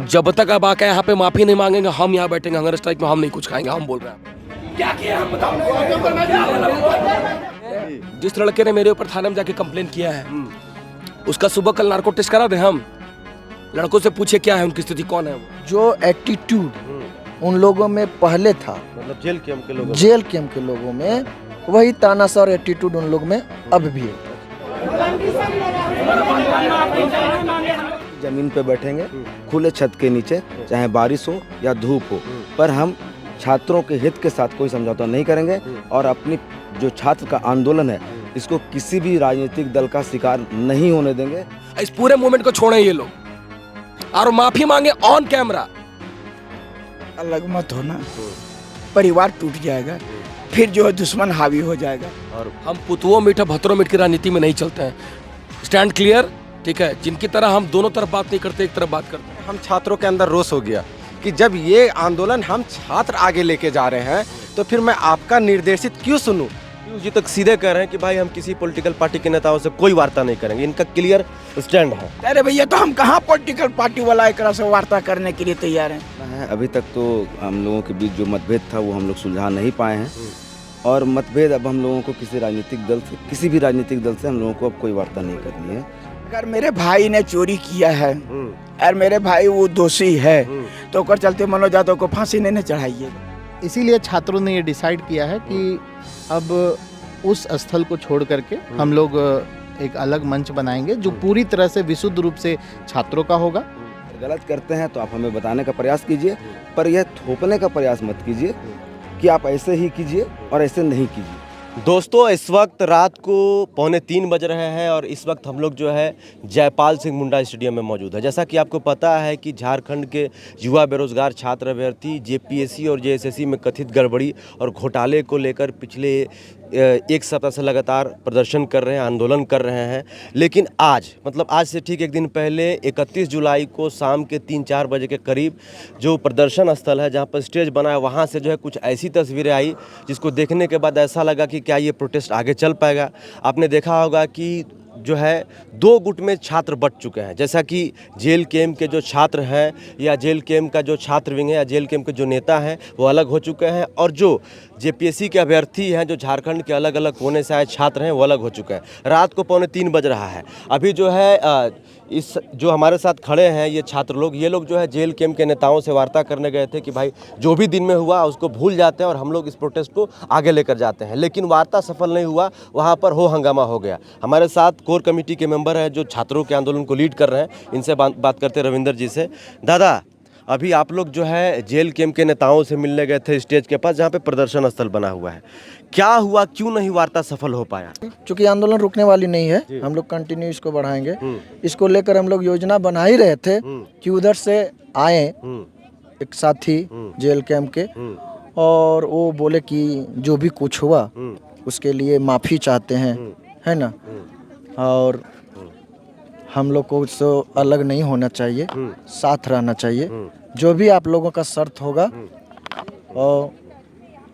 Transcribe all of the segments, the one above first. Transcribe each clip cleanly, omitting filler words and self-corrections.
जब तक आप आके यहाँ पे माफी नहीं मांगेंगे, हम यहाँ बैठेंगे हंगर स्ट्राइक में, हम नहीं कुछ खाएंगे। हम बोल रहे हैं क्या किया हम बताओ। जिस लड़के ने मेरे ऊपर थाने में जाके कंप्लेन किया है, उसका सुबह कल नार्को टेस्ट करा दे। हम लड़कों से पूछे क्या है उनकी स्थिति, कौन है वो। जो एटीट्यूड उन लोगों में पहले था, मतलब जेल कैंप के लोगों में वही तानाशाह और एटीट्यूड उन लोग में अब भी है। जमीन पे बैठेंगे खुले छत के नीचे, चाहे बारिश हो या धूप हो, पर हम छात्रों के हित के साथ कोई समझौता नहीं करेंगे और अपनी जो छात्र का आंदोलन है इसको किसी भी राजनीतिक दल का शिकार नहीं होने देंगे। इस पूरे मूवमेंट को छोड़ें ये लोग और माफी मांगे ऑन कैमरा। अलग मत होना, परिवार टूट जाएगा, फिर जो है दुश्मन हावी हो जाएगा। और हम पुतुओं मीठा भतरों मीठ की राजनीति में नहीं चलते हैं। स्टैंड क्लियर, ठीक है। जिनकी तरह हम दोनों तरफ बात नहीं करते, एक तरफ बात करते हैं। हम छात्रों के अंदर रोष हो गया कि जब ये आंदोलन हम छात्र आगे लेके जा रहे हैं तो फिर मैं आपका निर्देशित क्यों सुनूं। जी तक सीधे कह रहे हैं कि भाई हम किसी पॉलिटिकल पार्टी के नेताओं से कोई वार्ता नहीं करेंगे, इनका क्लियर स्टैंड है। अरे भैया, तो हम कहाँ पॉलिटिकल पार्टी वाला एक तरह से वार्ता करने के लिए तैयार हैं। अभी तक तो हम लोगों के बीच जो मतभेद था वो हम लोग सुलझा नहीं पाए हैं और मतभेद अब हम लोगों को किसी राजनीतिक दल से, किसी भी राजनीतिक दल से हम लोगों को अब कोई वार्ता नहीं करनी है। अगर मेरे भाई ने चोरी किया है और मेरे भाई वो दोषी है तो कर चलते मनोज यादव को फांसी नहीं चढ़ाइए। इसीलिए छात्रों ने ये डिसाइड किया है कि अब उस स्थल को छोड़ करके हम लोग एक अलग मंच बनाएंगे जो पूरी तरह से विशुद्ध रूप से छात्रों का होगा। गलत करते हैं तो आप हमें बताने का प्रयास कीजिए, पर यह थोपने का प्रयास मत कीजिए कि आप ऐसे ही कीजिए और ऐसे नहीं कीजिए। दोस्तों, इस वक्त रात को 2:45 बज रहे हैं और इस वक्त हम लोग जो है जयपाल सिंह मुंडा स्टेडियम में मौजूद है। जैसा कि आपको पता है कि झारखंड के युवा बेरोजगार छात्र अभ्यर्थी जेपीएससी और जेएसएससी में कथित गड़बड़ी और घोटाले को लेकर पिछले एक सप्ताह से लगातार प्रदर्शन कर रहे हैं, आंदोलन कर रहे हैं। लेकिन आज, मतलब आज से ठीक एक दिन पहले 31 जुलाई को शाम के 3-4 बजे के करीब जो प्रदर्शन स्थल है जहां पर स्टेज बना है, वहां से जो है कुछ ऐसी तस्वीरें आई जिसको देखने के बाद ऐसा लगा कि क्या ये प्रोटेस्ट आगे चल पाएगा। आपने देखा होगा कि जो है 2 गुट में छात्र बट चुके हैं। जैसा कि जेल कैंप के जो छात्र हैं या जेल कैंप का जो छात्र विंग है या जेल कैंप के जो नेता हैं वो अलग हो चुके हैं और जो जेपीएससी के अभ्यर्थी हैं जो झारखंड के अलग अलग कोने से आए छात्र हैं वो अलग हो चुके हैं। रात को 2:45 बज रहा है। अभी जो है इस जो हमारे साथ खड़े हैं ये छात्र लोग, ये लोग जो है जेल कैंप के नेताओं से वार्ता करने गए थे कि भाई जो भी दिन में हुआ उसको भूल जाते हैं और हम लोग इस प्रोटेस्ट को आगे लेकर जाते हैं। लेकिन वार्ता सफल नहीं हुआ, वहाँ पर हो हंगामा हो गया। हमारे साथ कोर कमेटी के मेंबर हैं जो छात्रों के आंदोलन को लीड कर रहे हैं, इनसे बात करते हैं रविंदर जी से। दादा, अभी आप लोग जो है जेल कैंप के नेताओं से मिलने गए थे स्टेज के पास जहाँ पे प्रदर्शन स्थल बना हुआ है, क्या हुआ, क्यों नहीं वार्ता सफल हो पाया? क्योंकि आंदोलन रुकने वाली नहीं है, हम लोग कंटिन्यू इसको बढ़ाएंगे। इसको लेकर हम लोग योजना बना ही रहे थे कि उधर से आए एक साथी जेल कैंप के और वो बोले कि जो भी कुछ हुआ उसके लिए माफ़ी चाहते हैं, है ना, और हम लोग को उससे अलग नहीं होना चाहिए, साथ रहना चाहिए। जो भी आप लोगों का शर्त होगा और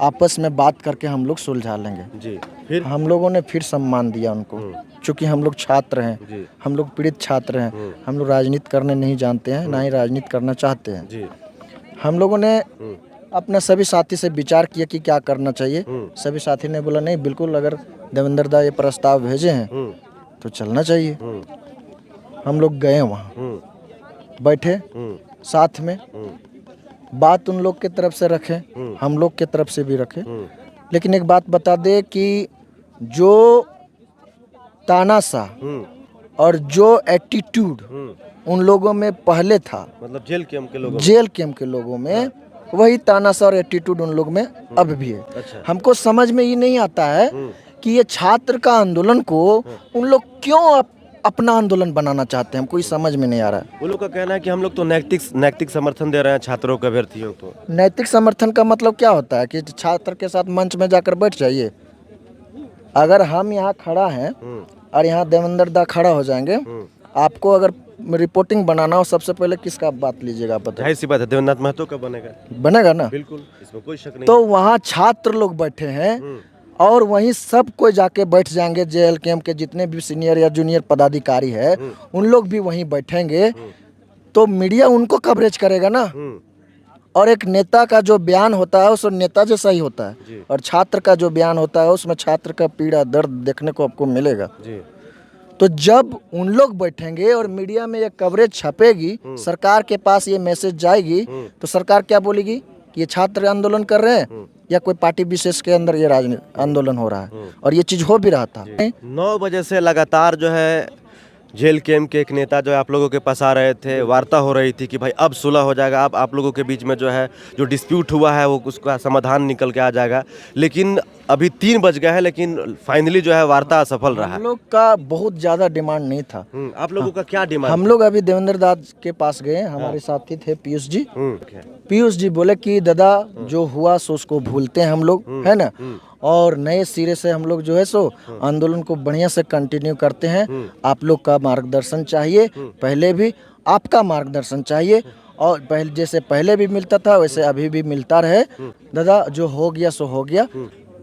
आपस में बात करके हम लोग सुलझा लेंगे जी। फिर हम लोगों ने फिर सम्मान दिया उनको, क्योंकि हम लोग छात्र हैं, हम लोग पीड़ित छात्र हैं, हम लोग राजनीति करने नहीं जानते हैं, ना ही राजनीति करना चाहते हैं जी। हम लोगों ने अपने सभी साथी से विचार किया कि क्या करना चाहिए। सभी साथी ने बोला नहीं, बिल्कुल, अगर देवेंद्र दा ये प्रस्ताव भेजे हैं तो चलना चाहिए। हम लोग गए वहाँ, बैठे साथ में, बात उन लोग के तरफ से रखें, हम लोग के तरफ से भी रखें। लेकिन एक बात बता दे कि जो तानाशाह और जो एटीट्यूड उन लोगों में पहले था, मतलब जेल कैंप के लोगों में वही तानाशाह और एटीट्यूड उन लोग में अब भी है। अच्छा। हमको समझ में ये नहीं आता है कि ये छात्र का आंदोलन को उन लोग क्यों अपना आंदोलन बनाना चाहते हैं, हमको समझ में नहीं आ रहा है। वो लोग का कहना है कि हम लोग तो नैतिक समर्थन दे रहे हैं छात्रों के अभ्यर्थियों को। नैतिक समर्थन का मतलब क्या होता है कि छात्र के साथ मंच में जाकर बैठ जाइए। अगर हम यहाँ खड़ा हैं और यहाँ देवेंद्र दा खड़ा हो जाएंगे, आपको अगर रिपोर्टिंग बनाना हो सबसे पहले किसका बात लीजिएगा? आप बताइए। ऐसी बात है, देवेंद्र महतो का बनेगा ना? बिल्कुल, इसमें कोई शक नहीं। तो वहाँ छात्र लोग बैठे हैं और वहीं सब कोई जाके बैठ जाएंगे। जेल कैंप के जितने भी सीनियर या जूनियर पदाधिकारी है उन लोग भी वहीं बैठेंगे। तो मीडिया उनको कवरेज करेगा ना। और एक नेता का जो बयान होता है उस नेता जैसा ही होता है, और छात्र का जो बयान होता है उसमें छात्र का पीड़ा दर्द देखने को आपको मिलेगा। तो जब उन लोग बैठेंगे और मीडिया में ये कवरेज छपेगी, सरकार के पास ये मैसेज जाएगी, तो सरकार क्या बोलेगी कि ये छात्र आंदोलन कर रहे हैं या कोई पार्टी विशेष के अंदर ये राजनीति आंदोलन हो रहा है। और ये चीज हो भी रहा था। 9 बजे से लगातार जो है जेल कैम्प के एक नेता जो है आप लोगों के पास आ रहे थे, वार्ता हो रही थी कि भाई अब सुलह हो जाएगा, अब आप लोगों के बीच में जो है जो डिस्प्यूट हुआ है वो उसका समाधान निकल के आ जाएगा। लेकिन अभी 3 बज गए हैं, लेकिन फाइनली जो है वार्ता असफल रहा। हम लोग का बहुत ज्यादा डिमांड नहीं था। आप लोगों का क्या डिमांड? हम लोग अभी देवेंद्र दास के पास गए, हमारे साथी थे पीयूष जी। पीयूष जी बोले कि दादा जो हुआ सो उसको भूलते हैं हम लोग, है ना, और नए सिरे से हम लोग जो है सो आंदोलन को बढ़िया से कंटिन्यू करते हैं। आप लोग का मार्गदर्शन चाहिए, पहले भी आपका मार्गदर्शन चाहिए, और पहले जैसे पहले भी मिलता था वैसे अभी भी मिलता रहे। दादा जो हो गया सो हो गया।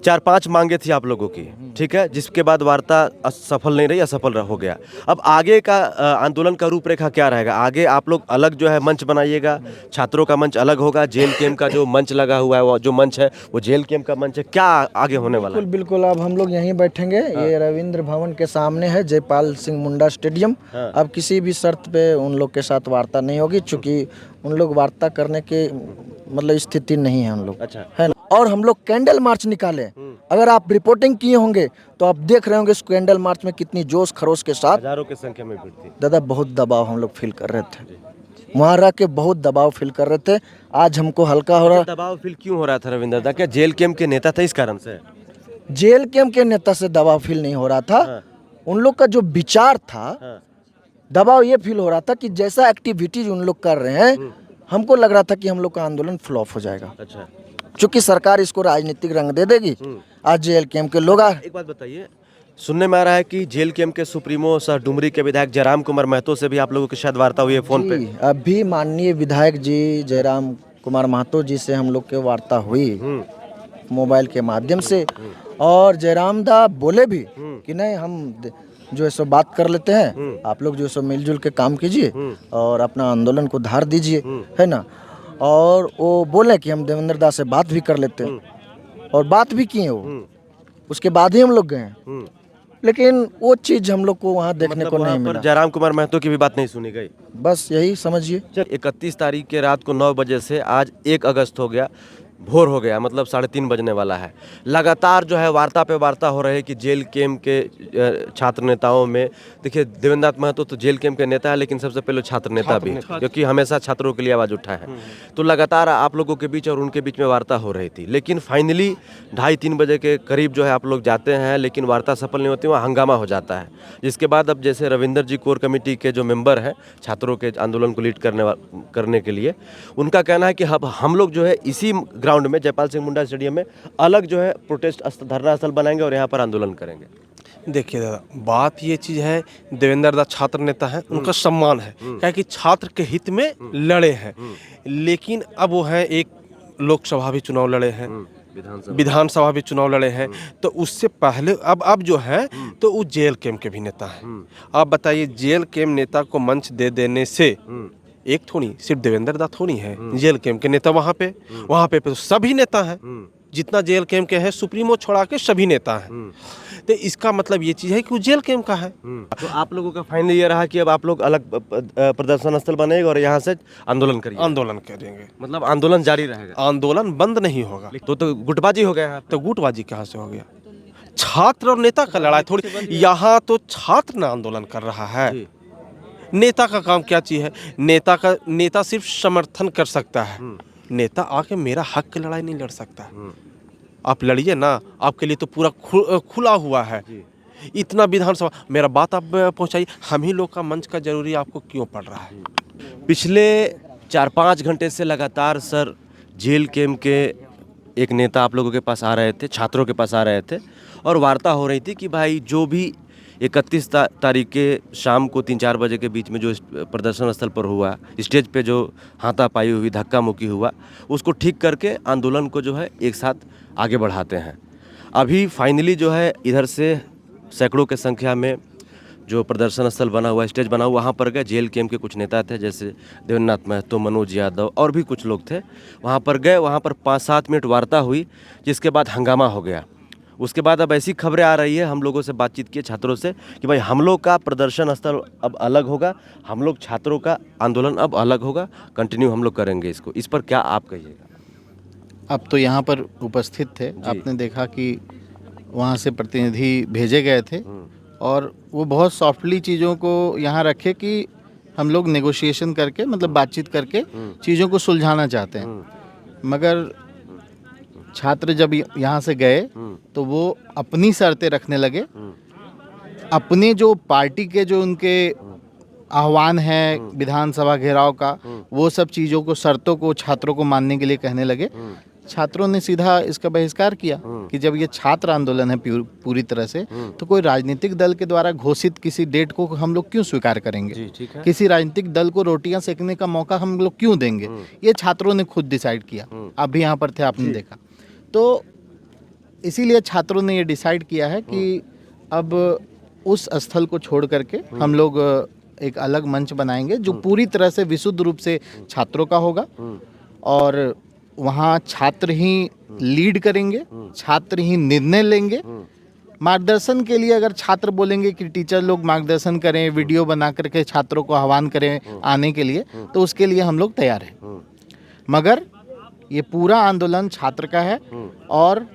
4-5 मांगे थी आप लोगों की, ठीक है, जिसके बाद वार्ता सफल नहीं रही, असफल हो गया। अब आगे का आंदोलन का रूपरेखा क्या रहेगा? आगे आप लोग अलग जो है मंच बनाइएगा, छात्रों का मंच अलग होगा, जेल कैम्प का जो मंच लगा हुआ है वो जो मंच है वो जेल कैम्प का मंच है, क्या आगे होने वाला है? बिल्कुल अब हम लोग यहीं बैठेंगे। ये रविंद्र भवन के सामने है जयपाल सिंह मुंडा स्टेडियम। अब किसी भी शर्त पे उन लोग के साथ वार्ता नहीं होगी, चूंकि उन लोग वार्ता करने के मतलब स्थिति नहीं है उन लोग, अच्छा है ना। और हम लोग कैंडल मार्च निकाले। अगर आप रिपोर्टिंग किए होंगे तो आप देख रहे होंगे इस कैंडल मार्च में कितनी जोश खरोश के साथ, हजारों की संख्या में भीड़ थी। दादा बहुत दबाव हम लोग फील कर रहे थे, वहाँ रह के बहुत दबाव फील कर रहे थे। आज हमको हल्का हो रहा। दबाव फील क्यों हो रहा था रविंद्र दा? क्या जेल कैम्प के नेता थे इस कारण से? जेल कैम्प के नेता से दबाव फील नहीं हो रहा था, उन लोग का जो विचार था, दबाव ये फील हो रहा था कि जैसा एक्टिविटीज उन लोग कर रहे हैं, हमको लग रहा था कि हम लोग का आंदोलन फ्लॉप हो जाएगा। अच्छा, चूंकि सरकार इसको राजनीतिक रंग दे देगी। आज जेल कैम्प के लोग एक बात बताइए, सुनने में आ रहा है कि जेल कैम्प के सुप्रीमो सह डुमरी के विधायक जयराम कुमार महतो से भी आप लोगों की शायद वार्ता हुई है फोन पे। अभी माननीय विधायक जी जयराम कुमार महतो जी से हम लोग के वार्ता हुई मोबाइल के माध्यम से, और जयराम दा बोले भी कि नहीं हम जो है सो बात कर लेते हैं, आप लोग जो है सो मिलजुल के काम कीजिए और अपना आंदोलन को धार दीजिए, है ना। और वो बोले कि हम देवेंद्र दास से बात भी कर लेते हैं, और बात भी किए वो, उसके बाद ही हम लोग गए। लेकिन वो चीज हम लोग को वहाँ देखने को नहीं मिला। जयराम कुमार महतो की भी बात नहीं सुनी गई, बस यही समझिए। 31 तारीख के रात को 9 बजे से आज 1 अगस्त हो गया, भोर हो गया, मतलब 3:30 बजने वाला है। लगातार जो है वार्ता पे वार्ता हो रही है कि जेल कैम्प के छात्र नेताओं में, देखिए देवेंद्र नाथ महतो तो जेल कैम्प के नेता है, लेकिन सबसे पहले छात्र नेता भी, क्योंकि हमेशा छात्रों के लिए आवाज़ उठाए हैं। तो लगातार आप लोगों के बीच और उनके बीच में वार्ता हो रही थी, लेकिन फाइनली 2:30-3 बजे के करीब जो है आप लोग जाते हैं, लेकिन वार्ता सफल नहीं होती, वहाँ हंगामा हो जाता है। जिसके बाद अब जैसे रविंदर जी कोर कमेटी के जो मेंबर हैं छात्रों के आंदोलन को लीड करने के लिए, उनका कहना है कि हम लोग जो है इसी ग्राउंड में जयपाल सिंह मुंडा स्टेडियम में अलग जो है प्रोटेस्ट धरना स्थल बनाएंगे और यहाँ पर आंदोलन करेंगे। देखिए दादा, बात ये चीज़ है, देवेंद्र दास छात्र नेता है, उनका सम्मान है, क्या कि छात्र के हित में लड़े हैं। लेकिन अब वो है एक लोकसभा भी चुनाव लड़े हैं, विधानसभा भी चुनाव लड़े हैं, तो उससे पहले अब जो है तो वो जेल कैम्प के भी नेता हैं। आप बताइए, जेल कैम्प नेता को मंच दे देने से एक थोड़ी सिर्फ देवेंद्र दा थोड़ी है जेल कैम्प के नेता, वहाँ पे तो सभी नेता हैं, जितना जेल कैम्प के हैं सुप्रीमो छोड़ा के सभी नेता हैं। तो इसका मतलब ये चीज़ है कि वो जेल कैम्प का है। तो आप लोगों का फाइनल ये रहा कि अब आप लोग अलग प्रदर्शन स्थल बनेगा और यहाँ से आंदोलन करेंगे, मतलब आंदोलन जारी रहेगा, आंदोलन बंद नहीं होगा। तो गुटबाजी हो गया। तो गुटबाजी कहाँ से हो गया? छात्र और नेता का लड़ाई थोड़ी, यहाँ तो छात्र न आंदोलन कर रहा है। नेता का काम क्या चीज़ है? नेता सिर्फ समर्थन कर सकता है, नेता आके मेरा हक की लड़ाई नहीं लड़ सकता। आप लड़िए ना, आपके लिए तो पूरा खुला हुआ है। इतना विधानसभा, मेरा बात आप पहुंचाइए, हम ही लोग का मंच का जरूरी आपको क्यों पड़ रहा है? पिछले 4-5 घंटे से लगातार सर जेल कैम्प के एक नेता आप लोगों के पास आ रहे थे, छात्रों के पास आ रहे थे, और वार्ता हो रही थी कि भाई जो भी 31 तारीख के शाम को 3-4 बजे के बीच में जो प्रदर्शन स्थल पर हुआ, स्टेज पे जो हाथापाई हुई, धक्का मुक्की हुआ, उसको ठीक करके आंदोलन को जो है एक साथ आगे बढ़ाते हैं। अभी फाइनली जो है इधर से सैकड़ों के संख्या में जो प्रदर्शन स्थल बना हुआ, स्टेज बना हुआ, वहाँ पर गए। JLKM के कुछ नेता थे, जैसे देवेंद्रनाथ महतो, मनोज यादव और भी कुछ लोग थे। वहाँ पर गए, वहाँ पर 5-7 मिनट वार्ता हुई, जिसके बाद हंगामा हो गया। उसके बाद अब ऐसी खबरें आ रही है, हम लोगों से बातचीत किए छात्रों से, कि भाई हम लोग का प्रदर्शन स्थल अब अलग होगा, हम लोग छात्रों का आंदोलन अब अलग होगा, कंटिन्यू हम लोग करेंगे इसको। इस पर क्या आप कहिएगा? अब तो यहाँ पर उपस्थित थे, आपने देखा कि वहाँ से प्रतिनिधि भेजे गए थे और वो बहुत सॉफ्टली चीज़ों को यहाँ रखे कि हम लोग नेगोशिएशन करके, मतलब बातचीत करके चीज़ों को सुलझाना चाहते हैं। मगर छात्र जब यहाँ से गए तो वो अपनी शर्तें रखने लगे, अपने जो पार्टी के जो उनके आह्वान है विधानसभा घेराव का, वो सब चीज़ों को, शर्तों को छात्रों को मानने के लिए कहने लगे। छात्रों ने सीधा इसका बहिष्कार किया कि जब ये छात्र आंदोलन है पूरी तरह से, तो कोई राजनीतिक दल के द्वारा घोषित किसी डेट को हम लोग क्यों स्वीकार करेंगे? किसी राजनीतिक दल को रोटियां सेकने का मौका हम लोग क्यों देंगे? ये छात्रों ने खुद डिसाइड किया। आप भी यहाँ पर थे, आपने देखा। तो इसीलिए छात्रों ने ये डिसाइड किया है कि अब उस स्थल को छोड़ करके हम लोग एक अलग मंच बनाएंगे जो पूरी तरह से विशुद्ध रूप से छात्रों का होगा, और वहाँ छात्र ही लीड करेंगे, छात्र ही निर्णय लेंगे। मार्गदर्शन के लिए अगर छात्र बोलेंगे कि टीचर लोग मार्गदर्शन करें, वीडियो बना करके छात्रों को आह्वान करें आने के लिए, तो उसके लिए हम लोग तैयार हैं। मगर ये पूरा आंदोलन छात्र का है और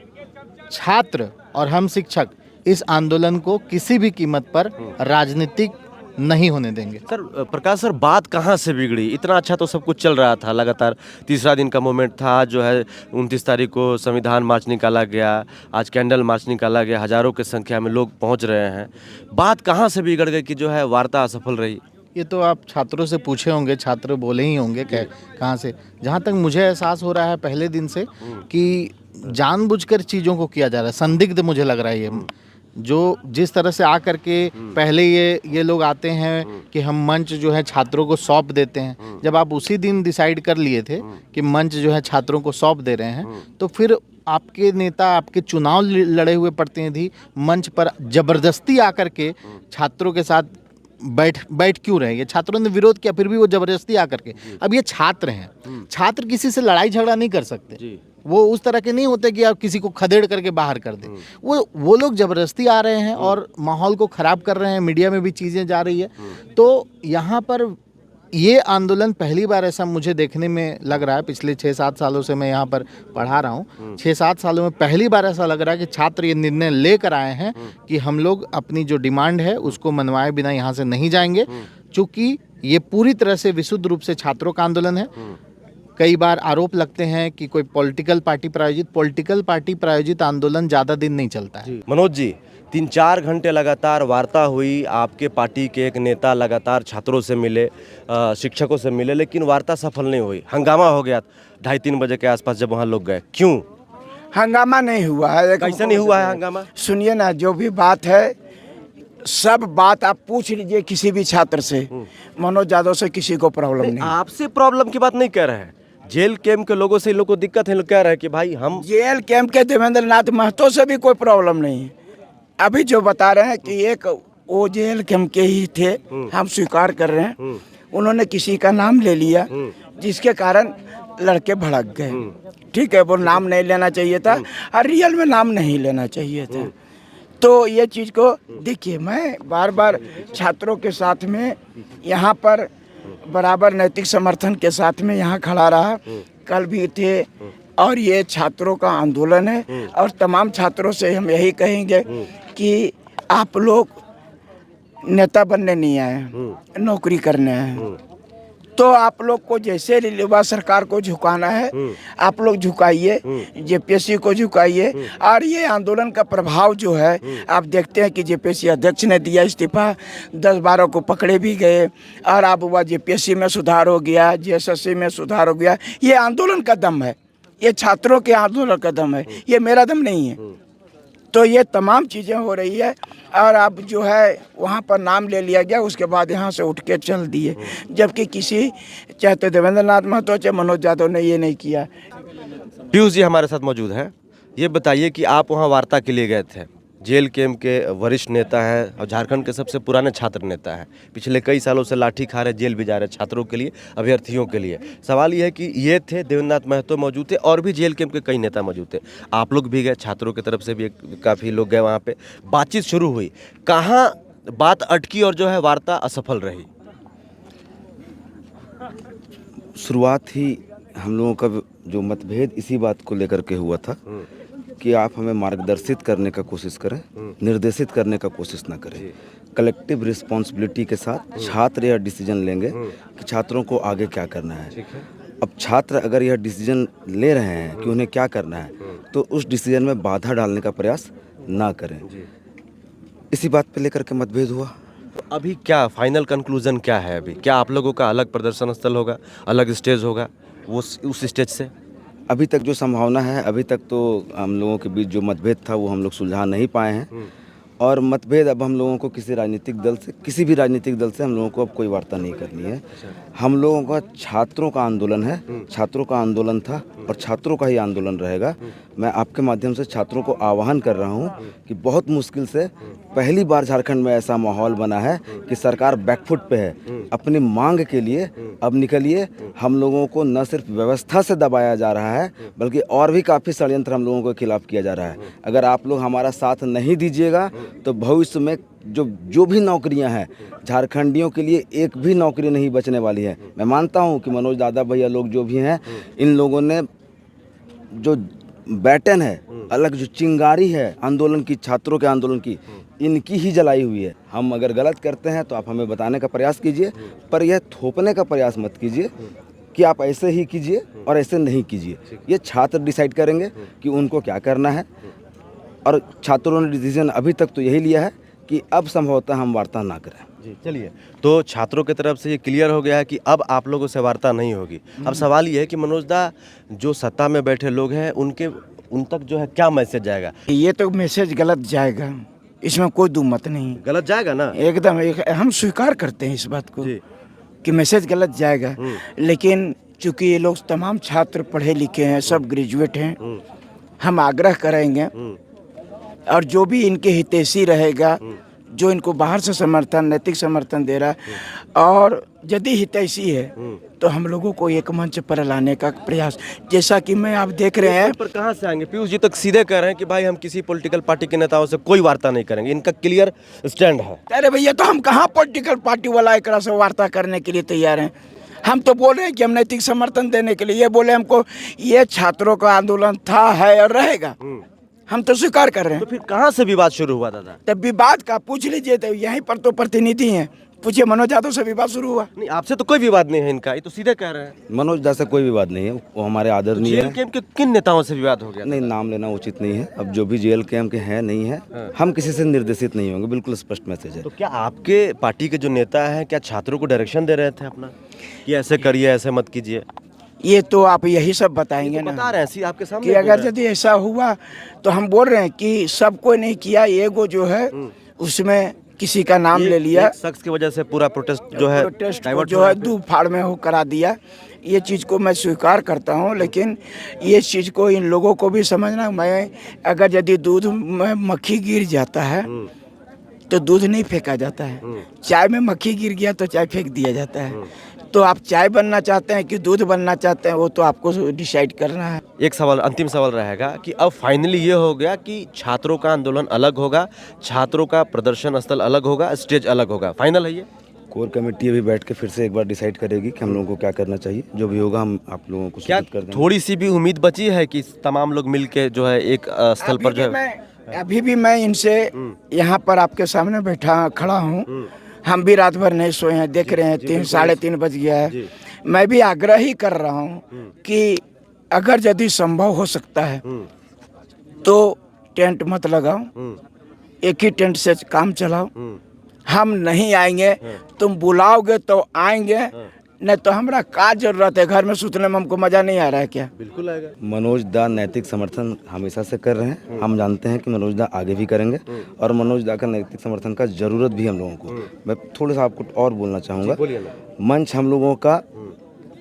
छात्र और हम शिक्षक इस आंदोलन को किसी भी कीमत पर राजनीतिक नहीं होने देंगे। सर, प्रकाश सर, बात कहाँ से बिगड़ी? इतना अच्छा तो सब कुछ चल रहा था, लगातार तीसरा दिन का मोमेंट था, जो है 29 तारीख को संविधान मार्च निकाला गया, आज कैंडल मार्च निकाला गया, हजारों की संख्या में लोग पहुँच रहे हैं। बात कहाँ से बिगड़ गई कि जो है वार्ता असफल रही? ये तो आप छात्रों से पूछे होंगे, छात्र बोले ही होंगे कहाँ से। जहाँ तक मुझे एहसास हो रहा है पहले दिन से कि जानबूझकर चीज़ों को किया जा रहा है, संदिग्ध मुझे लग रहा है ये। जो जिस तरह से आकर के पहले ये लोग आते हैं कि हम मंच जो है छात्रों को सौंप देते हैं, जब आप उसी दिन डिसाइड कर लिए थे कि मंच जो है छात्रों को सौंप दे रहे हैं, तो फिर आपके नेता, आपके चुनाव लड़े हुए प्रतिनिधि मंच पर जबरदस्ती आकर के छात्रों के साथ बैठ क्यों रहे? ये छात्रों ने विरोध किया, फिर भी वो जबरदस्ती आकर के। अब ये छात्र हैं, छात्र किसी से लड़ाई झगड़ा नहीं कर सकते। वो उस तरह के नहीं होते कि आप किसी को खदेड़ करके बाहर कर दें। वो लोग जबरदस्ती आ रहे हैं और माहौल को ख़राब कर रहे हैं, मीडिया में भी चीज़ें जा रही है। तो यहाँ पर ये आंदोलन पहली बार ऐसा मुझे देखने में लग रहा है, पिछले 6-7 सालों से मैं यहाँ पर पढ़ा रहा हूँ, 6-7 सालों में पहली बार ऐसा लग रहा है कि छात्र ये निर्णय लेकर आए हैं कि हम लोग अपनी जो डिमांड है उसको मनवाए बिना यहाँ से नहीं जाएंगे, क्योंकि ये पूरी तरह से विशुद्ध रूप से छात्रों का आंदोलन है। कई बार आरोप लगते हैं कि कोई पॉलिटिकल पार्टी प्रायोजित आंदोलन ज़्यादा दिन नहीं चलता है। मनोज जी, 3-4 घंटे लगातार वार्ता हुई, आपके पार्टी के एक नेता लगातार छात्रों से मिले, शिक्षकों से मिले, लेकिन वार्ता सफल नहीं हुई। हंगामा हो गया 2:30-3 बजे के आसपास जब वहाँ लोग गए। क्यों हंगामा नहीं हुआ है? कैसे नहीं हुआ है हंगामा? सुनिए ना, जो भी बात है, सब बात आप पूछ लीजिए किसी भी छात्र से, मनोज यादव से किसी को प्रॉब्लम नहीं। आपसे प्रॉब्लम की बात नहीं कह रहे हैं, JLKM के लोगों से इन लोगों को दिक्कत है। लोग कह रहे हैं कि भाई हम JLKM के देवेंद्रनाथ महतो से भी कोई प्रॉब्लम नहीं है। अभी जो बता रहे हैं कि एक वो JLKM के ही थे, हम स्वीकार कर रहे हैं। उन्होंने किसी का नाम ले लिया जिसके कारण लड़के भड़क गए। ठीक है, वो नाम नहीं लेना चाहिए था और रियल में नाम नहीं लेना चाहिए था। तो ये चीज़ को देखिए, मैं बार बार छात्रों के साथ में यहाँ पर बराबर नैतिक समर्थन के साथ में यहाँ खड़ा रहा, कल भी थे। और ये छात्रों का आंदोलन है और तमाम छात्रों से हम यही कहेंगे कि आप लोग नेता बनने नहीं आए, नौकरी करने आए। तो आप लोग को जैसे युवा सरकार को झुकाना है, आप लोग झुकाइए, JPSC को झुकाइए। और ये आंदोलन का प्रभाव जो है, आप देखते हैं कि JPSC अध्यक्ष ने दिया इस्तीफा, 10-12 को पकड़े भी गए, और अब वह JPSC में सुधार हो गया, JSSC में सुधार हो गया। ये आंदोलन का दम है, ये छात्रों के आंदोलन का दम है, ये मेरा दम नहीं है। तो ये तमाम चीज़ें हो रही है। और अब जो है वहाँ पर नाम ले लिया गया, उसके बाद यहाँ से उठ के चल दिए, जबकि किसी, चाहे तो देवेंद्रनाथ महतो चाहे मनोज यादव ने ये नहीं किया। पीयूष जी हमारे साथ मौजूद हैं। ये बताइए कि आप वहाँ वार्ता के लिए गए थे, जेल कैंप के वरिष्ठ नेता हैं और झारखंड के सबसे पुराने छात्र नेता हैं। पिछले कई सालों से लाठी खा रहे, जेल भी जा रहे छात्रों के लिए, अभ्यर्थियों के लिए। सवाल ये है कि ये थे देवेंद्र महतो मौजूद थे और भी जेल कैंप के कई नेता मौजूद थे। आप लोग भी गए, छात्रों की तरफ से भी काफ़ी लोग गए वहाँ पे, बातचीत शुरू हुई। कहाँ बात अटकी और जो है वार्ता असफल रही? शुरुआत ही हम लोगों का जो मतभेद इसी बात को लेकर के हुआ था कि आप हमें मार्गदर्शित करने का कोशिश करें, निर्देशित करने का कोशिश ना करें। कलेक्टिव रिस्पॉन्सिबिलिटी के साथ छात्र यह डिसीजन लेंगे कि छात्रों को आगे क्या करना है। अब छात्र अगर यह डिसीजन ले रहे हैं कि उन्हें क्या करना है, तो उस डिसीजन में बाधा डालने का प्रयास ना करें। इसी बात पे लेकर के मतभेद हुआ। तो अभी क्या फाइनल कंक्लूजन क्या है? अभी क्या आप लोगों का अलग प्रदर्शन स्थल होगा, अलग स्टेज होगा वो उस स्टेज से? अभी तक जो संभावना है, अभी तक तो हम लोगों के बीच जो मतभेद था वो हम लोग सुलझा नहीं पाए हैं। और मतभेद अब हम लोगों को किसी राजनीतिक दल से, किसी भी राजनीतिक दल से हम लोगों को अब कोई वार्ता नहीं करनी है। हम लोगों का छात्रों का आंदोलन है, छात्रों का आंदोलन था और छात्रों का ही आंदोलन रहेगा। मैं आपके माध्यम से छात्रों को आह्वान कर रहा हूं कि बहुत मुश्किल से पहली बार झारखंड में ऐसा माहौल बना है कि सरकार बैकफुट पे है। अपनी मांग के लिए अब निकलिए। हम लोगों को न सिर्फ व्यवस्था से दबाया जा रहा है, बल्कि और भी काफ़ी षड्यंत्र हम लोगों के खिलाफ किया जा रहा है। अगर आप लोग हमारा साथ नहीं दीजिएगा तो भविष्य में जो भी नौकरियां हैं झारखंडियों के लिए, एक भी नौकरी नहीं बचने वाली है। मैं मानता हूं कि मनोज दादा भैया लोग जो भी हैं, इन लोगों ने जो बैटन है, अलग जो चिंगारी है आंदोलन की, छात्रों के आंदोलन की, इनकी ही जलाई हुई है। हम अगर गलत करते हैं तो आप हमें बताने का प्रयास कीजिए, पर यह थोपने का प्रयास मत कीजिए कि आप ऐसे ही कीजिए और ऐसे नहीं कीजिए। ये छात्र डिसाइड करेंगे कि उनको क्या करना है। और छात्रों ने डिसीजन अभी तक तो यही लिया है कि अब संभवतः हम वार्ता ना करें। जी चलिए, तो छात्रों की तरफ से ये क्लियर हो गया है कि अब आप लोगों से वार्ता नहीं होगी। अब सवाल ये है कि मनोज दा, जो सत्ता में बैठे लोग हैं उन तक जो है क्या मैसेज जाएगा? ये तो मैसेज गलत जाएगा, इसमें कोई दो मत नहीं। गलत जाएगा ना? एकदम हम स्वीकार करते हैं इस बात को कि मैसेज गलत जाएगा। लेकिन चूंकि ये लोग तमाम छात्र पढ़े लिखे हैं, सब ग्रेजुएट हैं, हम आग्रह करेंगे और जो भी इनके हितैषी रहेगा, जो इनको बाहर से समर्थन, नैतिक समर्थन दे रहा है, और यदि हितैषी है तो हम लोगों को एक मंच पर लाने का प्रयास, जैसा कि मैं आप देख रहे हैं। पर कहाँ से आएंगे? पीयूष जी तक सीधे कह रहे हैं कि भाई हम किसी पॉलिटिकल पार्टी के नेताओं से कोई वार्ता नहीं करेंगे, इनका क्लियर स्टैंड है। अरे भैया, तो हम कहाँ पॉलिटिकल पार्टी वाला एक तरह से वार्ता करने के लिए तैयार हैं? हम तो बोल रहे हैं कि हम नैतिक समर्थन देने के लिए, ये बोले हमको ये छात्रों का आंदोलन था, है और रहेगा। हम तो स्वीकार कर रहे हैं। तो फिर कहाँ से विवाद शुरू हुआ दादा? तब विवाद का पूछ लीजिए, तो यहीं पर तो प्रतिनिधि हैं, पूछिए मनोज यादव से विवाद शुरू हुआ। नहीं, आपसे तो कोई विवाद नहीं है इनका, ये तो सीधे कह रहे हैं। मनोज दा से कोई विवाद नहीं है, वो हमारे आदरणीय जेल हैं। कैंप के किन नेताओं से विवाद हो गया? नहीं, नाम लेना उचित नहीं है। अब जो भी जेल कैंप के हैं नहीं है, हम किसी से निर्देशित नहीं होंगे, बिल्कुल स्पष्ट मैसेज है। तो क्या आपके पार्टी के जो नेता हैं क्या छात्रों को डायरेक्शन दे रहे थे अपना कि ऐसे करिए, ऐसे मत कीजिए? ये तो आप यही सब बताएंगे ना, बता रहे हैं आपके सामने कि अगर यदि ऐसा हुआ तो हम बोल रहे हैं कि सबको नहीं किया, एगो जो है उसमें किसी का नाम ले लिया, एक शख्स की वजह से पूरा प्रोटेस्ट जो है डाइवर्ट जो है दो फाड़ में हो करा दिया। ये चीज़ को मैं स्वीकार करता हूँ, लेकिन ये चीज़ को इन लोगों को भी समझना। मैं अगर यदि दूध में मक्खी गिर जाता है तो दूध नहीं फेंका जाता है, चाय में मक्खी गिर गया तो चाय फेंक दिया जाता है। तो आप चाय बनना चाहते हैं कि दूध बनना चाहते हैं, वो तो आपको डिसाइड करना है। एक सवाल, अंतिम सवाल रहेगा कि अब फाइनली ये हो गया कि छात्रों का आंदोलन अलग होगा, छात्रों का प्रदर्शन स्थल अलग होगा, स्टेज अलग होगा, फाइनल है ये? कोर कमेटी अभी बैठ के फिर से एक बार डिसाइड करेगी कि हम लोगों को क्या करना चाहिए। जो भी होगा हम आप लोगों को क्या सूचित कर देंगे। थोड़ी सी भी उम्मीद बची है कि तमाम लोग मिलके जो है एक स्थल पर जो है? अभी भी मैं इनसे यहाँ पर आपके सामने खड़ा हूँ। हम भी रात भर नहीं सोए हैं, देख रहे हैं 3 साढ़े 3 बज गया है। मैं भी आग्रह ही कर रहा हूँ कि अगर यदि संभव हो सकता है तो टेंट मत लगाओ, एक ही टेंट से काम चलाओ। हम नहीं आएंगे, तुम बुलाओगे तो आएंगे, नहीं तो हमारा का जरूरत है? घर में सुतने में हमको मजा नहीं आ रहा है क्या? बिल्कुल आएगा। मनोज दा नैतिक समर्थन हमेशा से कर रहे हैं, हम जानते हैं कि मनोज दा आगे भी करेंगे और मनोज दा का नैतिक समर्थन का जरूरत भी हम लोगों को। मैं थोड़ा सा आपको और बोलना चाहूँगा। मंच हम लोगों का,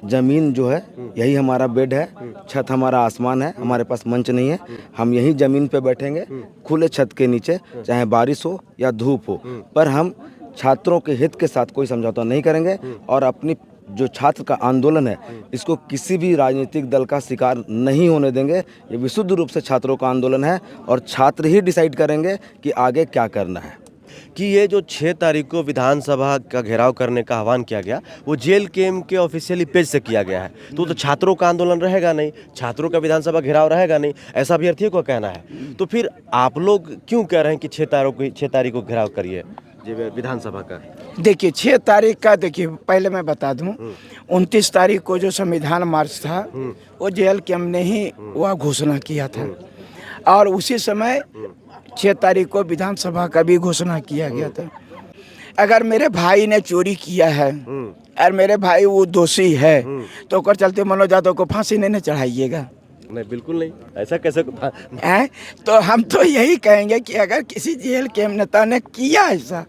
जमीन जो है यही हमारा बेड है, छत हमारा आसमान है, हमारे पास मंच नहीं है। हम यहीं ज़मीन पे बैठेंगे खुले छत के नीचे, चाहे बारिश हो या धूप हो, पर हम छात्रों के हित के साथ कोई समझौता नहीं करेंगे और अपनी जो छात्र का आंदोलन है इसको किसी भी राजनीतिक दल का शिकार नहीं होने देंगे। ये विशुद्ध रूप से छात्रों का आंदोलन है और छात्र ही डिसाइड करेंगे कि आगे क्या करना है। कि ये जो 6 तारीख को विधानसभा का घेराव करने का आह्वान किया गया वो JLKM के ऑफिशियली पेज से किया गया है, तो छात्रों का आंदोलन रहेगा नहीं, छात्रों का विधानसभा घेराव रहेगा नहीं, ऐसा अभ्यर्थियों को कहना है। तो फिर आप लोग क्यों कह रहे हैं कि 6 तारीख को घेराव करिए विधानसभा का? देखिए 6 तारीख का, देखिए पहले मैं बता दूं, 29 तारीख को जो संविधान मार्च था वो JLKM ने ही वह घोषणा किया था और उसी समय 6 तारीख को विधानसभा का भी घोषणा किया गया था। अगर मेरे भाई ने चोरी किया है और मेरे भाई वो दोषी है तो कर चलते मनोज यादव को फांसी नहीं चढ़ाइएगा। नहीं, बिल्कुल नहीं, ऐसा कैसे हैं? तो हम तो यही कहेंगे कि अगर किसी JLKM नेता ने किया ऐसा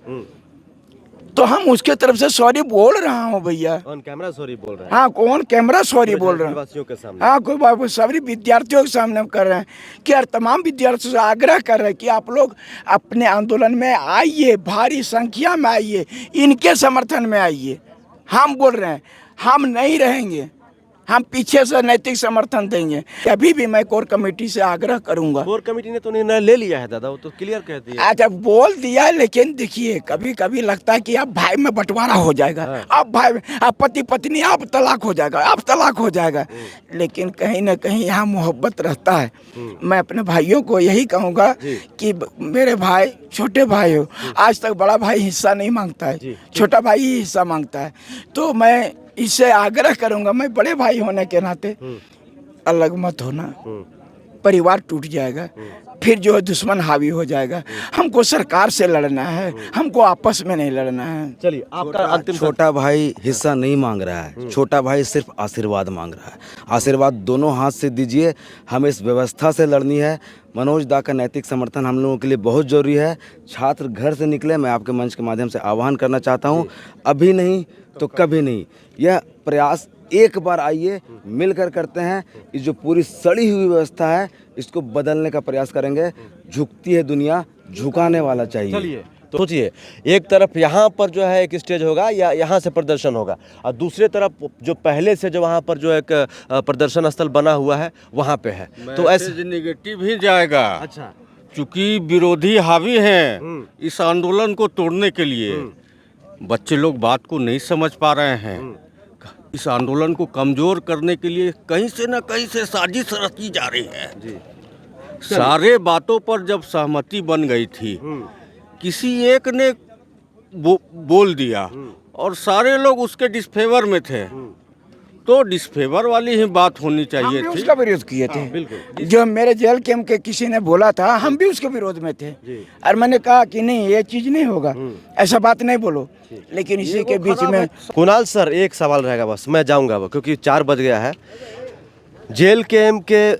तो हम उसके तरफ से सॉरी बोल रहा हूँ भैया। ऑन कैमरा सॉरी बोल रहे हैं? हाँ, कौन कैमरा सॉरी बोल रहा निवासियों के सामने? हाँ, कोई बात, सभी विद्यार्थियों के सामने हम कर रहे हैं कि यार तमाम विद्यार्थियों से आग्रह कर रहे हैं कि आप लोग अपने आंदोलन में आइए, भारी संख्या में आइए, इनके समर्थन में आइए। हम बोल रहे हैं हम नहीं रहेंगे, हम पीछे से नैतिक समर्थन देंगे। अभी भी मैं कोर कमेटी से आग्रह करूंगा। कोर कमेटी ने तो निर्णय ले लिया है दादा, वो तो क्लियर कह दिया। अच्छा, बोल दिया, लेकिन देखिए कभी कभी लगता है कि अब भाई में बंटवारा हो जाएगा, अब भाई, अब पति पत्नी, अब तलाक हो जाएगा, अब तलाक हो जाएगा। लेकिन कहीं ना कहीं यहाँ मोहब्बत रहता है। मैं अपने भाइयों को यही कहूँगा कि मेरे भाई, छोटे भाई हो, आज तक बड़ा भाई हिस्सा नहीं मांगता है, छोटा भाई ही हिस्सा मांगता है। तो मैं इससे आग्रह करूंगा, मैं बड़े भाई होने के नाते अलग मत होना, परिवार टूट जाएगा, फिर जो दुश्मन हावी हो जाएगा। हमको सरकार से लड़ना है, हमको आपस में नहीं लड़ना है। चलिए, आपका अंतिम छोटा भाई हिस्सा नहीं मांग रहा है, छोटा भाई सिर्फ आशीर्वाद मांग रहा है। आशीर्वाद दोनों हाथ से दीजिए, हमें इस व्यवस्था से लड़नी है। मनोज दा का नैतिक समर्थन हम लोगों के लिए बहुत जरूरी है। छात्र घर से निकले, मैं आपके मंच के माध्यम से आह्वान करना चाहता हूँ, अभी नहीं तो कभी नहीं, यह प्रयास एक बार आइए, मिलकर करते हैं। इस जो पूरी सड़ी हुई व्यवस्था है इसको बदलने का प्रयास करेंगे। झुकती है दुनिया, झुकाने वाला चाहिए। चलिए, तो सोचिए, एक तरफ यहाँ पर जो है एक स्टेज होगा या यहाँ से प्रदर्शन होगा, और दूसरे तरफ जो पहले से जो वहाँ पर जो एक प्रदर्शन स्थल बना हुआ है वहाँ पे है, तो ऐसे नेगेटिव ही जाएगा। अच्छा, चूंकि विरोधी हावी हैं इस आंदोलन को तोड़ने के लिए। बच्चे लोग बात को नहीं समझ पा रहे हैं। इस आंदोलन को कमजोर करने के लिए कहीं से न कहीं से साजिश रची जा रही है। सारे बातों पर जब सहमति बन गई थी, किसी एक ने बोल दिया और सारे लोग उसके डिसफेवर में थे, तो डिसफेवर वाली ही बात होनी चाहिए थी। उसका विरोध किए थे, बिल्कुल। जो मेरे JLKM के किसी ने बोला था, हम भी उसके विरोध में थे और मैंने कहा कि नहीं, ये चीज नहीं होगा, ऐसा बात नहीं बोलो। लेकिन इसी के बीच में कुणाल सर, एक सवाल रहेगा बस, मैं जाऊंगा क्योंकि 4 बज गया है। JLKM के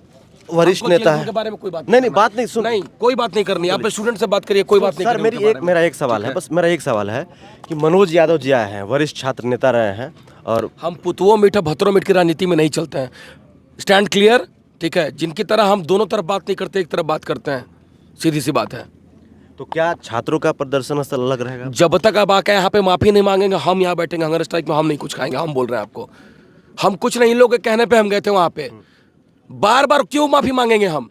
वरिष्ठ नेता है, के बारे में कोई बात नहीं, बात नहीं सुन, नहीं, कोई बात नहीं करनी, आप स्टूडेंट से बात करिए, कोई बात नहीं सर, मेरा एक सवाल है, बस मेरा एक सवाल है कि मनोज यादव जी आए हैं, वरिष्ठ छात्र नेता रहे हैं, और हम पुतुओं मीठा भतरों मीठ की राजनीति में नहीं चलते हैं। स्टैंड क्लियर, ठीक है? जिनकी तरह हम दोनों तरफ बात नहीं करते, एक तरफ बात करते हैं, सीधी सी बात है। तो क्या छात्रों का प्रदर्शन स्थल अलग रहेगा? जब तक आप आके यहाँ पे माफी नहीं मांगेंगे, हम यहाँ बैठेंगे हंगर स्ट्राइक में, हम नहीं कुछ खाएंगे। हम बोल रहे हैं आपको, हम कुछ नहीं, इन लोगों के कहने पे हम गए थे वहाँ पे। बार बार क्यों माफी मांगेंगे हम?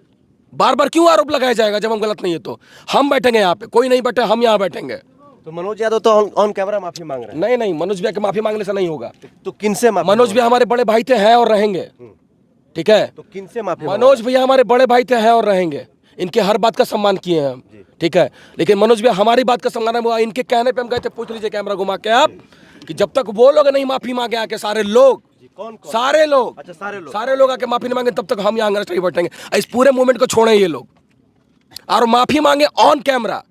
बार बार क्यों आरोप लगाया जाएगा जब हम गलत नहीं है? तो हम बैठेंगे यहाँ पे, कोई नहीं बैठे, हम यहाँ बैठेंगे। तो मनोज यादव तो ऑन कैमरा माफी मांग रहे हैं। नहीं नहीं, मनोज भैया के माफी मांगने से नहीं होगा। तो किनसे माफी? मनोज भैया हमारे बड़े भाई थे, हैं और रहेंगे, ठीक है? तो किनसे माफी? मनोज भैया हमारे बड़े भाई थे, हैं और रहेंगे। इनके हर बात का सम्मान किए हैं हम, ठीक है? लेकिन मनोज भैया हमारी बात का सम्मान हुआ, इनके कहने पे हम गए थे। पूछ लीजिए कैमरा घुमा के आप कि जब तक वो लोग नहीं माफी मांगे आके, सारे लोग, कौन? सारे लोग, अच्छा, सारे लोग आके माफी नहीं मांगे, तब तक हम यहाँ अंग्रेज बैठेंगे। इस पूरे मूवमेंट को छोड़े ये लोग और माफी मांगे ऑन कैमरा।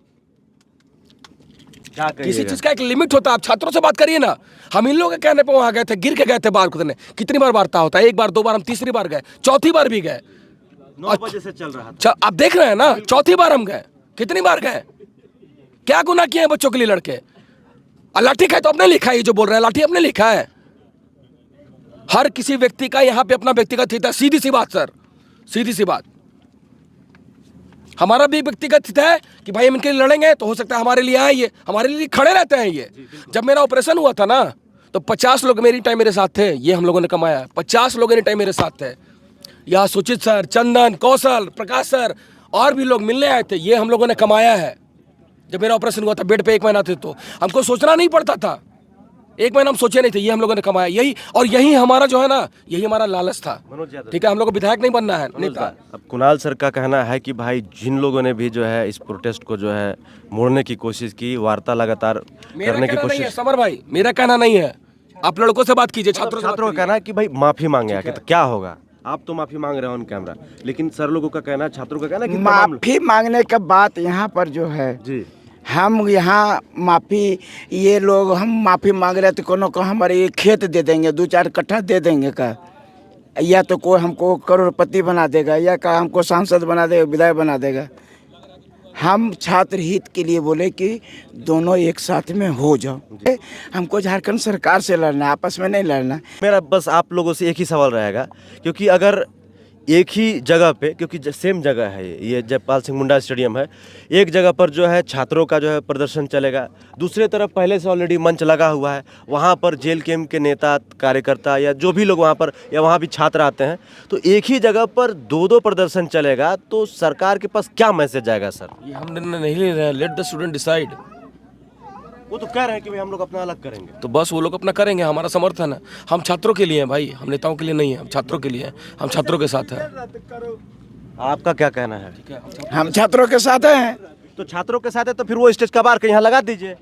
किसी चीज का एक लिमिट होता है। आप छात्रों से बात करिए ना। हम इन लोगों के कहने पे वहां गए थे, गिर के गए थे बाहर खुदने। कितनी बार वार्ता होता है? 1 बार 2 बार, हम तीसरी बार गए, चौथी बार भी गए। 9 बजे से चल रहा था। आप देख रहे हैं ना, चौथी बार हम गए। कितनी बार गए? क्या गुनाह किए हैं बच्चों के लिए लड़के? लाठी खाए तो अपने लिखा है, जो बोल रहे हैं लाठी अपने लिखा है। हर किसी व्यक्ति का यहाँ पे अपना व्यक्तिगत हित है, सीधी सी बात सर, सीधी सी बात। हमारा भी व्यक्तिगत हित है कि भाई हम इनके लिए लड़ेंगे, तो हो सकता है हमारे लिए आए, ये हमारे लिए खड़े रहते हैं। ये जब मेरा ऑपरेशन हुआ था ना, तो 50 लोग मेरी टाइम मेरे साथ थे, ये हम लोगों ने कमाया। 50 लोग एनी टाइम मेरे साथ थे। यहाँ सुचित सर, चंदन, कौशल, प्रकाश सर और भी लोग मिलने आए थे, ये हम लोगों ने कमाया है। जब मेरा ऑपरेशन हुआ था, बेड पे 1 महीना थे, तो हमको सोचना नहीं पड़ता था। 1 महीना हम सोचे नहीं थे, ये हम लोगों ने कमाया। यही और यही हमारा जो है ना, यही हमारा लालच था। ठीक है, हम लोग को विधायक नहीं बनना है, नेता। अब कुणाल सर का कहना है कि भाई जिन लोगों ने भी जो है इस प्रोटेस्ट को जो है मोड़ने की कोशिश की, वार्ता लगातार करने की कोशिश। समर भाई, मेरा कहना नहीं है, आप लड़कों से बात कीजिए, छात्रों का कहना है कि भाई माफी मांगे आके, तो क्या होगा? आप तो माफी मांग रहे हो ऑन कैमरा, लेकिन सर लोगों का कहना है, छात्रों का कहना है कि माफी मांगने का बात यहाँ पर जो है जी, हम यहाँ माफ़ी, ये लोग हम माफ़ी मांग रहे थे, कोनो को हमारे ये खेत दे देंगे, 2-4 कट्ठा दे देंगे का, या तो कोई हमको करोड़पति बना देगा, या का हमको सांसद बना देगा, विधायक बना देगा। हम छात्र हित के लिए बोले कि दोनों एक साथ में हो जाओ। हमको झारखंड सरकार से लड़ना, आपस में नहीं लड़ना। मेरा बस आप लोगों से एक ही सवाल रहेगा, क्योंकि अगर एक ही जगह पे, क्योंकि सेम जगह है ये जयपाल सिंह मुंडा स्टेडियम है, एक जगह पर जो है छात्रों का जो है प्रदर्शन चलेगा, दूसरे तरफ पहले से ऑलरेडी मंच लगा हुआ है, वहाँ पर जेल कैंप के नेता, कार्यकर्ता या जो भी लोग वहाँ पर, या वहाँ भी छात्र आते हैं, तो एक ही जगह पर 2-2 प्रदर्शन चलेगा, तो सरकार के पास क्या मैसेज जाएगा सर? ये हम निर्णय नहीं ले रहे हैं, लेट द स्टूडेंट डिसाइड। वो तो कह रहे हैं कि भाई हम लोग अपना अलग करेंगे, तो बस वो लोग अपना करेंगे, हमारा समर्थन है। हम छात्रों के लिए हैं भाई, हम नेताओं के लिए नहीं है, हम छात्रों के लिए हैं, हम छात्रों के साथ हैं। आपका क्या कहना है? हम छात्रों के साथ हैं। तो छात्रों के साथ है तो फिर वो स्टेज कबार के यहाँ लगा दीजिए,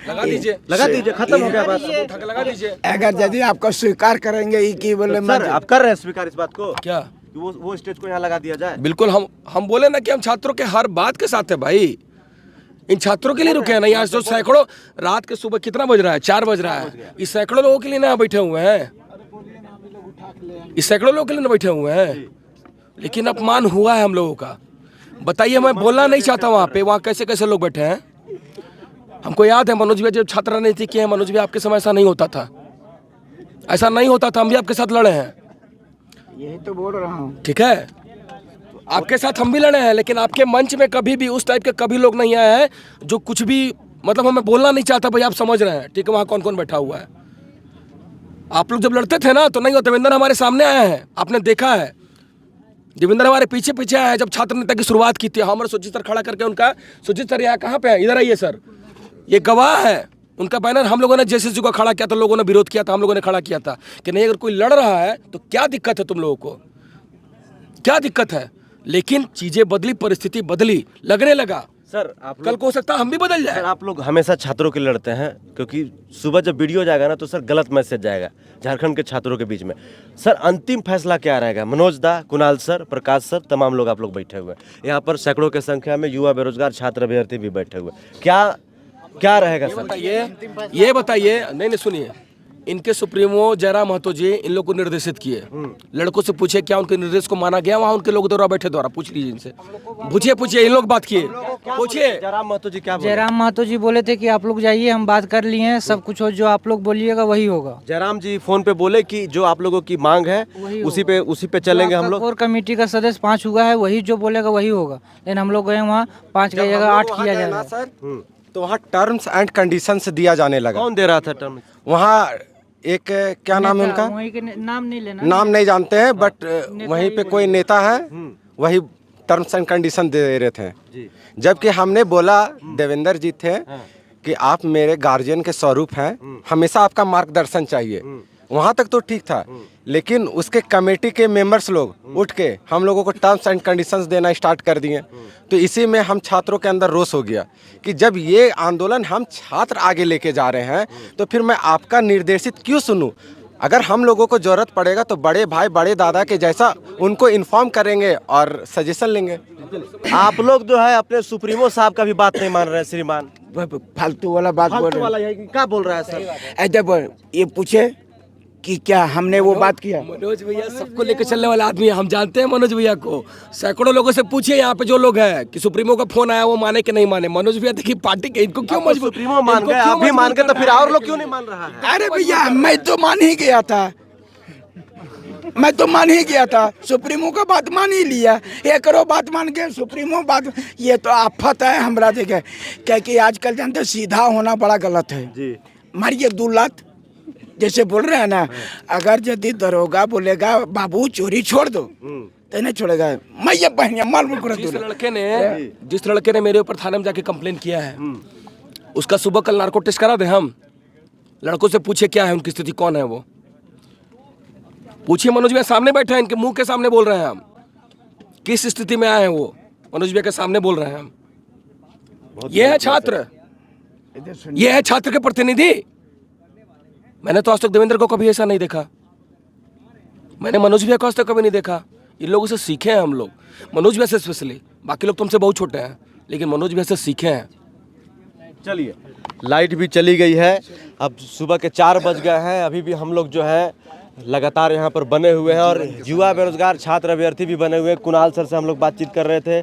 लगा दीजिए, खत्म हो गया बात। लगा दीजिए। अगर यदि आपको स्वीकार करेंगे कि बोले सर आप कर रहे हैं स्वीकार इस बात को, क्या कि वो स्टेज को यहाँ लगा दिया जाए? बिल्कुल, हम बोले ना कि हम छात्रों के हर बात के साथ है भाई, इन छात्रों के लिए रुके हैं ना। यहाँ जो सैकड़ों, रात के सुबह कितना बज रहा है, 4 बज रहा है, इस सैकड़ों लोगों के लिए ना बैठे हुए हैं, इस सैकड़ों लोगों के लिए ना बैठे हुए हैं। लेकिन अपमान हुआ है हम लोगों का। बताइए, मैं बोलना नहीं चाहता वहाँ पे, वहाँ कैसे कैसे लोग बैठे हैं। हमको याद है मनोज भैया जब छात्र राजनीति किए हैं, मनोज भैया आपके समय ऐसा नहीं होता था, ऐसा नहीं होता था, हम भी आपके साथ लड़े हैं। यही तो बोल रहा हूँ। ठीक है, आपके साथ हम भी लड़े हैं, लेकिन आपके मंच में कभी भी उस टाइप के कभी लोग नहीं आए हैं जो कुछ भी, मतलब हमें बोलना नहीं चाहता भाई, आप समझ रहे हैं। ठीक है, वहाँ कौन कौन बैठा हुआ है। आप लोग जब लड़ते थे ना, तो नहीं हो, देवेंद्र हमारे सामने आए हैं, आपने देखा है, देवेंद्र हमारे पीछे पीछे आए हैं जब छात्र नेता की शुरुआत की थी। हमारे सुजीत सर खड़ा करके उनका, सुजीत सर यहाँ कहाँ पे है, इधर आइए सर, ये गवाह है, उनका बैनर हम लोगों ने जेसीसी को खड़ा किया था, लोगों ने विरोध किया था, हम लोगों ने खड़ा किया था कि नहीं, अगर कोई लड़ रहा है तो क्या दिक्कत है, तुम लोगों को क्या दिक्कत है। लेकिन चीजें बदली, परिस्थिति बदली, लगने लगा सर आप कल को हो सकता है हम भी बदल जाए। सर आप लोग हमेशा छात्रों के लिए लड़ते हैं, क्योंकि सुबह जब वीडियो जाएगा ना, तो सर गलत मैसेज जाएगा झारखंड के छात्रों के बीच में। सर अंतिम फैसला क्या रहेगा? मनोज दा, कुणाल सर, प्रकाश सर, तमाम लोग आप लोग बैठे हुए हैं यहाँ पर, सैकड़ों की संख्या में युवा बेरोजगार छात्र अभ्यर्थी भी बैठे हुए, क्या रहेगा सर? ये बताइए, नहीं सुनिए, इनके सुप्रीमो जयराम महतो जी इन लोग को निर्देशित किए, लड़कों से पूछे क्या उनके निर्देश को माना गया, वहाँ उनके लोग द्वारा बैठे, द्वारा पूछ लीजिए इनसे, पूछिए इन लोग बात किए, पूछिए। जयराम महतो जी क्या बोले? जयराम महतो जी बोले थे कि आप लोग जाइए, हम बात कर लिए हैं, सब कुछ हो, जो आप लोग बोलिएगा वही होगा। जयराम जी फोन पे बोले कि जो आप लोगों की मांग है उसी पे चलेंगे हम लोग। कोर कमेटी का सदस्य 5 हुआ है, वही जो बोलेगा वही होगा। लेकिन हम लोग गए वहाँ 5 की जगह 8 किया जाएगा सर। तो वहाँ टर्म्स एंड कंडीशंस दिया जाने लगा। कौन दे रहा था टर्म? वहाँ एक क्या नाम है उनका, वहीं के नाम नहीं लेना, नाम नहीं जानते हैं, बट वहीं पे कोई नेता है, वही टर्म्स एंड कंडीशन दे रहे थे। जबकि हमने बोला, देवेंद्र जी थे कि आप मेरे गार्जियन के स्वरूप हैं, हमेशा आपका मार्गदर्शन चाहिए। वहाँ तक तो ठीक था, लेकिन उसके कमेटी के मेंबर्स लोग उठ के हम लोगों को टर्म्स एंड कंडीशंस देना स्टार्ट कर दिए। तो इसी में हम छात्रों के अंदर रोष हो गया कि जब ये आंदोलन हम छात्र आगे लेके जा रहे हैं, तो फिर मैं आपका निर्देशित क्यों सुनूं? अगर हम लोगों को ज़रूरत पड़ेगा तो बड़े भाई, बड़े दादा के जैसा उनको इन्फॉर्म करेंगे और सजेशन लेंगे। आप लोग जो है अपने सुप्रीमो साहब का भी बात नहीं मान रहे हैं श्रीमान, फालतू वाला बात बोल रहे हैं। क्या बोल रहा है सर? ऐसे ये पूछे कि क्या हमने वो बात किया? मनोज भैया सबको लेकर चलने वाला आदमी है, हम जानते हैं मनोज भैया को। सैकड़ों लोगों से पूछिए यहाँ पे जो लोग हैं कि सुप्रीमो का फोन आया, वो माने कि नहीं माने। मनोज भैया देखिए पार्टी के, इनको क्यों मजबूर, सुप्रीमो मान गए, आप भी मान गए, तो फिर और लोग क्यों नहीं मान रहा है? अरे भैया मैं तो मान ही गया था, मैं तो मान ही गया था, सुप्रीमो का बात मान ही लिया, ये करो बात मान के सुप्रीमो बात, ये तो आफत है हमरा जगह। क्या कि आजकल जानते सीधा होना बड़ा गलत है जी। मारिए 2 लात जैसे बोल रहे हैं ना, अगर यदि दरोगा बोलेगा बाबू चोरी छोड़ दो तो नहीं छोड़ेगा। मैं ये पहनिया माल जिस लड़के ने मेरे ऊपर थाने में जाके कंप्लेन किया है, उसका सुबह कल नार्को टेस्ट करा दे। हम लड़कों से पूछे क्या है उनकी स्थिति, कौन है वो, पूछिए। मनोज भैया सामने बैठे हैं, इनके मुंह के सामने बोल रहे हैं हम किस स्थिति में आए हैं, वो मनोज भैया के सामने बोल रहे हैं हम। ये है छात्र, ये है छात्र के प्रतिनिधि। मैंने तो आज तक देवेंद्र को कभी ऐसा नहीं देखा, मैंने मनोज भैया को आज तक कभी नहीं देखा। इन लोगों से सीखे हैं हम लोग, मनोज भैया से स्पेशली। बाकी लोग तुमसे बहुत छोटे हैं, लेकिन मनोज भैया से सीखे हैं। चलिए, लाइट भी चली गई है, अब सुबह के 4 बज गए हैं। अभी भी हम लोग जो है लगातार यहाँ पर बने हुए हैं और युवा बेरोजगार छात्र अभ्यर्थी भी बने हुए हैं। कुणाल सर से हम लोग बातचीत कर रहे थे,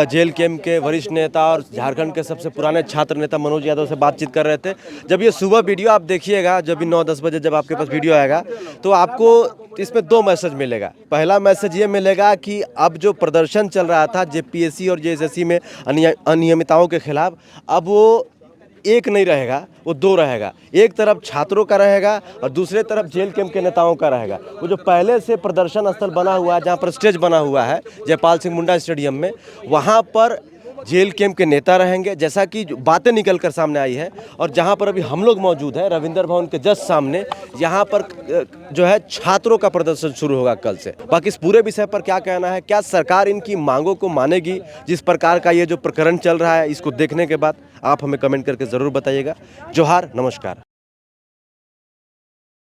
जेल कैंप के वरिष्ठ नेता और झारखंड के सबसे पुराने छात्र नेता मनोज यादव से बातचीत कर रहे थे। जब ये सुबह वीडियो आप देखिएगा, जब भी 9-10 बजे जब आपके पास वीडियो आएगा, तो आपको इसमें 2 मैसेज मिलेगा। पहला मैसेज ये मिलेगा कि अब जो प्रदर्शन चल रहा था जेपीएससी और जेएसएससी में अनियमितताओं के खिलाफ, अब वो एक नहीं रहेगा, वो 2 रहेगा। एक तरफ छात्रों का रहेगा और दूसरे तरफ जेल कैंप के नेताओं का रहेगा। वो जो पहले से प्रदर्शन स्थल बना हुआ है, जहाँ पर स्टेज बना हुआ है जयपाल सिंह मुंडा स्टेडियम में, वहाँ पर जेल कैंप के नेता रहेंगे, जैसा कि बातें निकल कर सामने आई है। और जहाँ पर अभी हम लोग मौजूद हैं रविंद्र भवन के जस्ट सामने, यहाँ पर जो है छात्रों का प्रदर्शन शुरू होगा कल से। बाकी इस पूरे विषय पर क्या कहना है, क्या सरकार इनकी मांगों को मानेगी? जिस प्रकार का ये जो प्रकरण चल रहा है, इसको देखने के बाद आप हमें कमेंट करके ज़रूर बताइएगा। जोहार, नमस्कार।